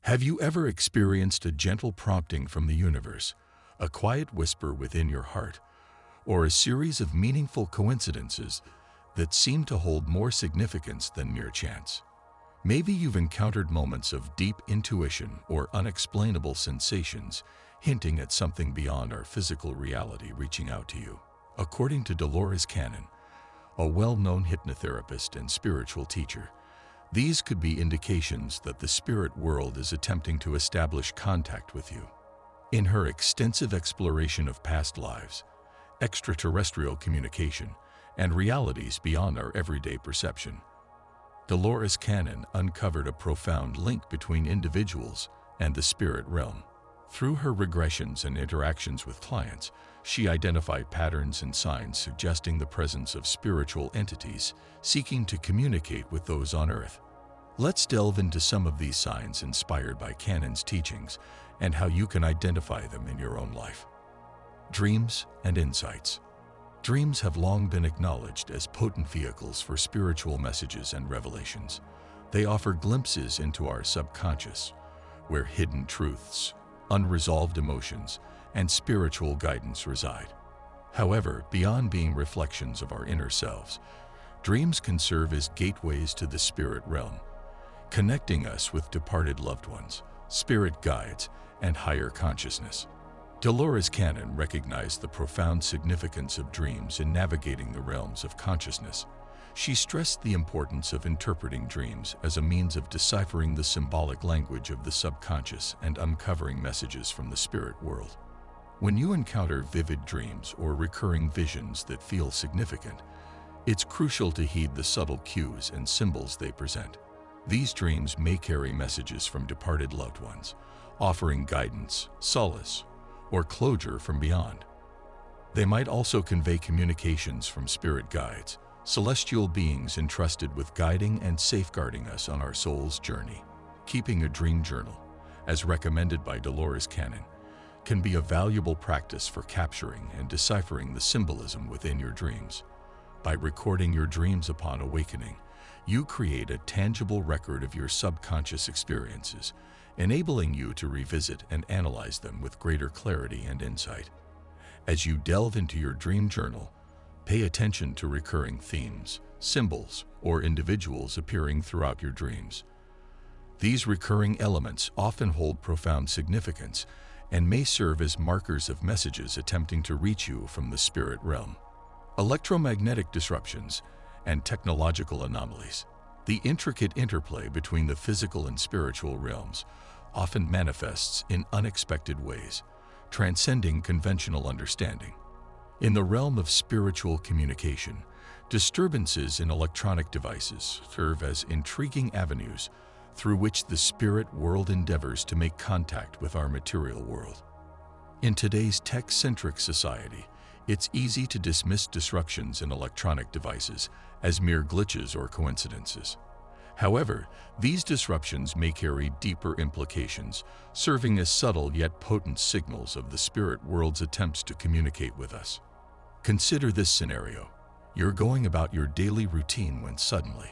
Have you ever experienced a gentle prompting from the universe, a quiet whisper within your heart, or a series of meaningful coincidences that seem to hold more significance than mere chance? Maybe you've encountered moments of deep intuition or unexplainable sensations hinting at something beyond our physical reality reaching out to you. According to Dolores Cannon, a well-known hypnotherapist and spiritual teacher, these could be indications that the spirit world is attempting to establish contact with you. In her extensive exploration of past lives, extraterrestrial communication, and realities beyond our everyday perception, Dolores Cannon uncovered a profound link between individuals and the spirit realm. Through her regressions and interactions with clients, she identified patterns and signs suggesting the presence of spiritual entities seeking to communicate with those on Earth. Let's delve into some of these signs inspired by Cannon's teachings and how you can identify them in your own life. Dreams and insights. Dreams have long been acknowledged as potent vehicles for spiritual messages and revelations. They offer glimpses into our subconscious, where hidden truths, unresolved emotions, and spiritual guidance reside. However, beyond being reflections of our inner selves, dreams can serve as gateways to the spirit realm, connecting us with departed loved ones, spirit guides, and higher consciousness. Dolores Cannon recognized the profound significance of dreams in navigating the realms of consciousness. She stressed the importance of interpreting dreams as a means of deciphering the symbolic language of the subconscious and uncovering messages from the spirit world. When you encounter vivid dreams or recurring visions that feel significant, it's crucial to heed the subtle cues and symbols they present. These dreams may carry messages from departed loved ones, offering guidance, solace, or closure from beyond. They might also convey communications from spirit guides, celestial beings entrusted with guiding and safeguarding us on our soul's journey. Keeping a dream journal, as recommended by Dolores Cannon, can be a valuable practice for capturing and deciphering the symbolism within your dreams. By recording your dreams upon awakening, you create a tangible record of your subconscious experiences, enabling you to revisit and analyze them with greater clarity and insight. As you delve into your dream journal, pay attention to recurring themes, symbols, or individuals appearing throughout your dreams. These recurring elements often hold profound significance and may serve as markers of messages attempting to reach you from the spirit realm. Electromagnetic disruptions and technological anomalies. The intricate interplay between the physical and spiritual realms often manifests in unexpected ways, transcending conventional understanding. In the realm of spiritual communication, disturbances in electronic devices serve as intriguing avenues through which the spirit world endeavors to make contact with our material world. In today's tech-centric society, it's easy to dismiss disruptions in electronic devices as mere glitches or coincidences. However, these disruptions may carry deeper implications, serving as subtle yet potent signals of the spirit world's attempts to communicate with us. Consider this scenario. You're going about your daily routine when suddenly,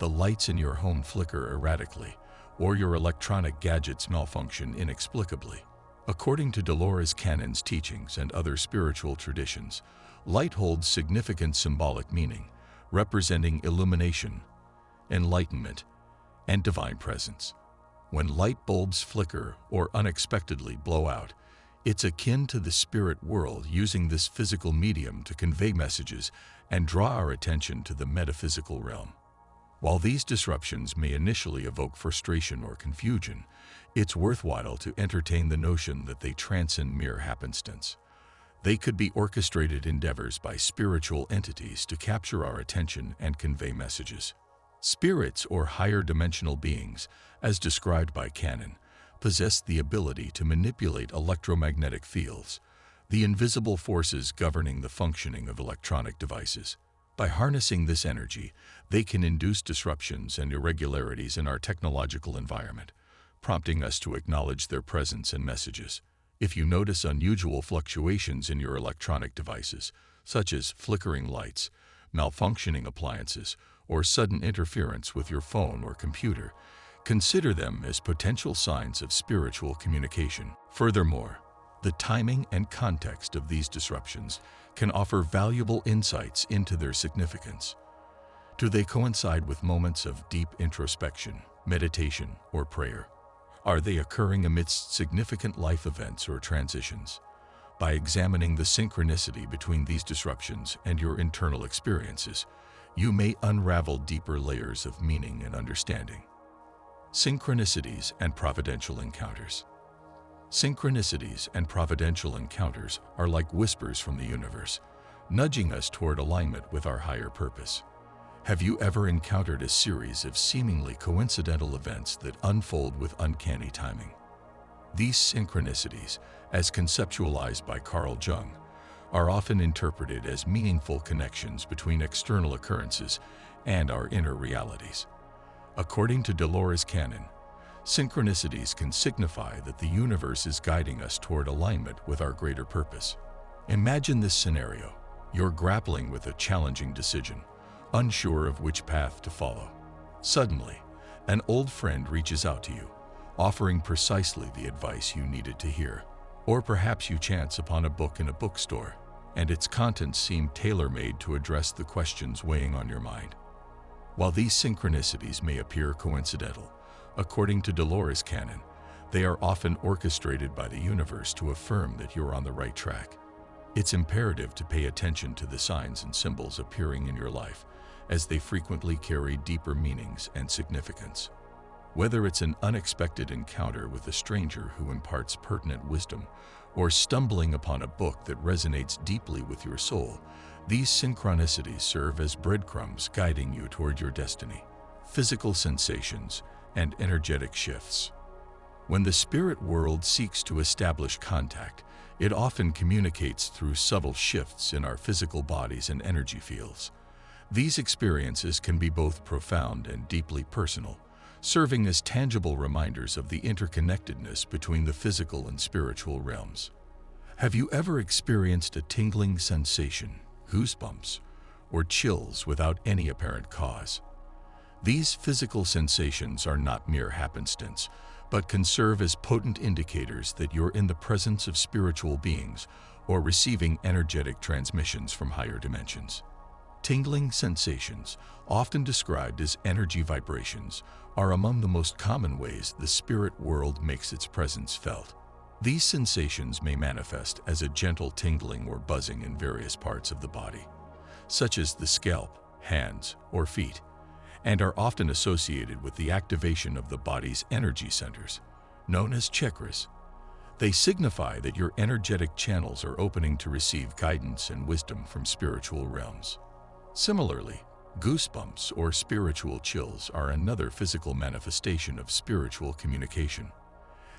the lights in your home flicker erratically, or your electronic gadgets malfunction inexplicably. According to Dolores Cannon's teachings and other spiritual traditions, light holds significant symbolic meaning, representing illumination, enlightenment, and divine presence. When light bulbs flicker or unexpectedly blow out, it's akin to the spirit world using this physical medium to convey messages and draw our attention to the metaphysical realm. While these disruptions may initially evoke frustration or confusion, it's worthwhile to entertain the notion that they transcend mere happenstance. They could be orchestrated endeavors by spiritual entities to capture our attention and convey messages. Spirits or higher dimensional beings, as described by Cannon, possess the ability to manipulate electromagnetic fields, the invisible forces governing the functioning of electronic devices. By harnessing this energy, they can induce disruptions and irregularities in our technological environment, prompting us to acknowledge their presence and messages. If you notice unusual fluctuations in your electronic devices, such as flickering lights, malfunctioning appliances, or sudden interference with your phone or computer, Consider them as potential signs of spiritual communication. Furthermore, the timing and context of these disruptions can offer valuable insights into their significance. Do they coincide with moments of deep introspection, meditation, or prayer? Are they occurring amidst significant life events or transitions? By examining the synchronicity between these disruptions and your internal experiences, you may unravel deeper layers of meaning and understanding. Synchronicities and providential encounters. Synchronicities and providential encounters are like whispers from the universe, nudging us toward alignment with our higher purpose. Have you ever encountered a series of seemingly coincidental events that unfold with uncanny timing? These synchronicities, as conceptualized by Carl Jung, are often interpreted as meaningful connections between external occurrences and our inner realities. According to Dolores Cannon, synchronicities can signify that the universe is guiding us toward alignment with our greater purpose. Imagine this scenario. You're grappling with a challenging decision, unsure of which path to follow. Suddenly, an old friend reaches out to you, offering precisely the advice you needed to hear. Or perhaps you chance upon a book in a bookstore, and its contents seem tailor-made to address the questions weighing on your mind. While these synchronicities may appear coincidental, according to Dolores Cannon, they are often orchestrated by the universe to affirm that you're on the right track. It's imperative to pay attention to the signs and symbols appearing in your life, as they frequently carry deeper meanings and significance. Whether it's an unexpected encounter with a stranger who imparts pertinent wisdom, or stumbling upon a book that resonates deeply with your soul, these synchronicities serve as breadcrumbs guiding you toward your destiny. Physical sensations and energetic shifts. When the spirit world seeks to establish contact, it often communicates through subtle shifts in our physical bodies and energy fields. These experiences can be both profound and deeply personal, serving as tangible reminders of the interconnectedness between the physical and spiritual realms. Have you ever experienced a tingling sensation, goosebumps, or chills without any apparent cause? These physical sensations are not mere happenstance, but can serve as potent indicators that you're in the presence of spiritual beings or receiving energetic transmissions from higher dimensions. Tingling sensations, often described as energy vibrations, are among the most common ways the spirit world makes its presence felt. These sensations may manifest as a gentle tingling or buzzing in various parts of the body, such as the scalp, hands, or feet, and are often associated with the activation of the body's energy centers, known as chakras. They signify that your energetic channels are opening to receive guidance and wisdom from spiritual realms. Similarly, goosebumps or spiritual chills are another physical manifestation of spiritual communication.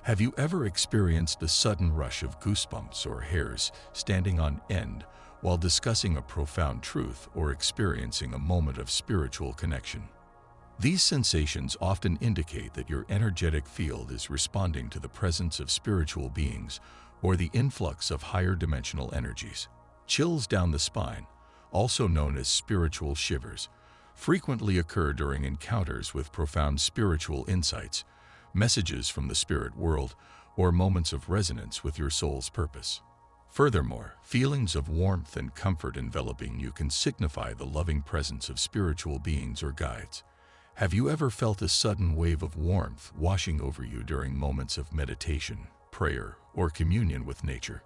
Have you ever experienced a sudden rush of goosebumps or hairs standing on end while discussing a profound truth or experiencing a moment of spiritual connection? These sensations often indicate that your energetic field is responding to the presence of spiritual beings or the influx of higher dimensional energies. Chills down the spine, also known as spiritual shivers, frequently occur during encounters with profound spiritual insights, messages from the spirit world, or moments of resonance with your soul's purpose. Furthermore, feelings of warmth and comfort enveloping you can signify the loving presence of spiritual beings or guides. Have you ever felt a sudden wave of warmth washing over you during moments of meditation, prayer, or communion with nature?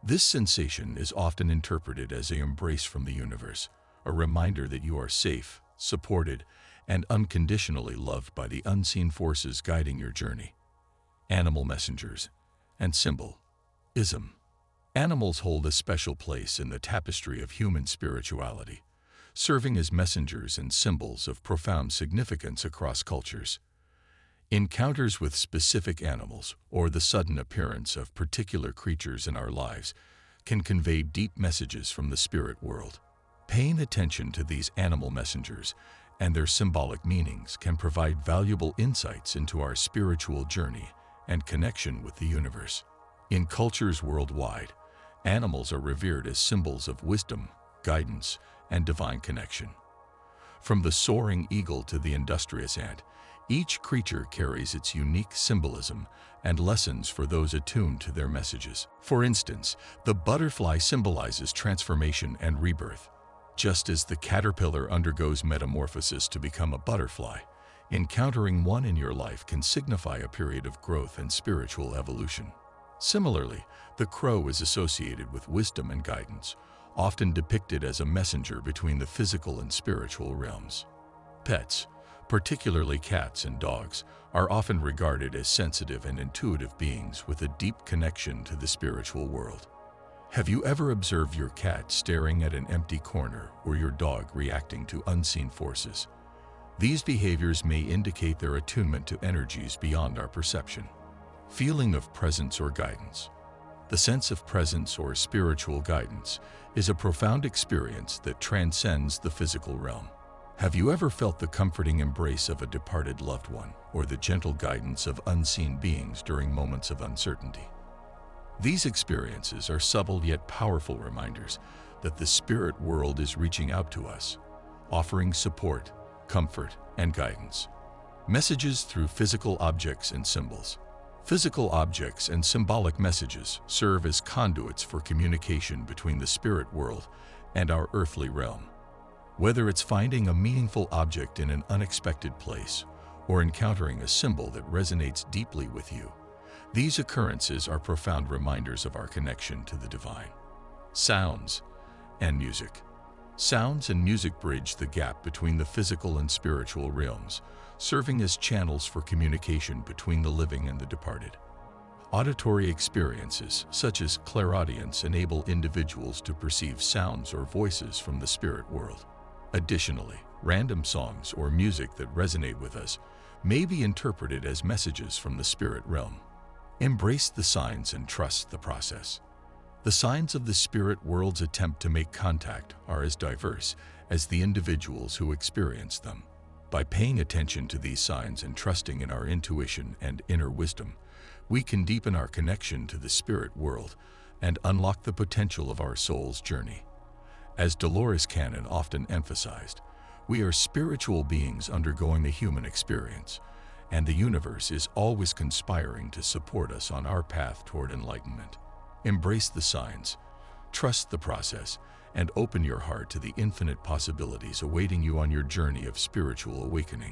This sensation is often interpreted as an embrace from the universe, a reminder that you are safe, supported, and unconditionally loved by the unseen forces guiding your journey. Animal messengers and symbolism. Animals hold a special place in the tapestry of human spirituality, serving as messengers and symbols of profound significance across cultures. Encounters with specific animals or the sudden appearance of particular creatures in our lives can convey deep messages from the spirit world. Paying attention to these animal messengers and their symbolic meanings can provide valuable insights into our spiritual journey and connection with the universe. In cultures worldwide, animals are revered as symbols of wisdom, guidance, and divine connection. From the soaring eagle to the industrious ant, Each creature carries its unique symbolism and lessons for those attuned to their messages. For instance, the butterfly symbolizes transformation and rebirth. Just as the caterpillar undergoes metamorphosis to become a butterfly, encountering one in your life can signify a period of growth and spiritual evolution. Similarly, the crow is associated with wisdom and guidance, often depicted as a messenger between the physical and spiritual realms. Pets, particularly cats and dogs, are often regarded as sensitive and intuitive beings with a deep connection to the spiritual world. Have you ever observed your cat staring at an empty corner or your dog reacting to unseen forces? These behaviors may indicate their attunement to energies beyond our perception. Feeling of presence or guidance. The sense of presence or spiritual guidance is a profound experience that transcends the physical realm. Have you ever felt the comforting embrace of a departed loved one or the gentle guidance of unseen beings during moments of uncertainty? These experiences are subtle yet powerful reminders that the spirit world is reaching out to us, offering support, comfort, and guidance. Messages through physical objects and symbols. Physical objects and symbolic messages serve as conduits for communication between the spirit world and our earthly realm. Whether it's finding a meaningful object in an unexpected place or encountering a symbol that resonates deeply with you, these occurrences are profound reminders of our connection to the divine. Sounds and music. Sounds and music bridge the gap between the physical and spiritual realms, serving as channels for communication between the living and the departed. Auditory experiences, such as clairaudience, enable individuals to perceive sounds or voices from the spirit world. Additionally, random songs or music that resonate with us may be interpreted as messages from the spirit realm. Embrace the signs and trust the process. The signs of the spirit world's attempt to make contact are as diverse as the individuals who experience them. By paying attention to these signs and trusting in our intuition and inner wisdom, we can deepen our connection to the spirit world and unlock the potential of our soul's journey. As Dolores Cannon often emphasized, we are spiritual beings undergoing the human experience, and the universe is always conspiring to support us on our path toward enlightenment. Embrace the signs, trust the process, and open your heart to the infinite possibilities awaiting you on your journey of spiritual awakening.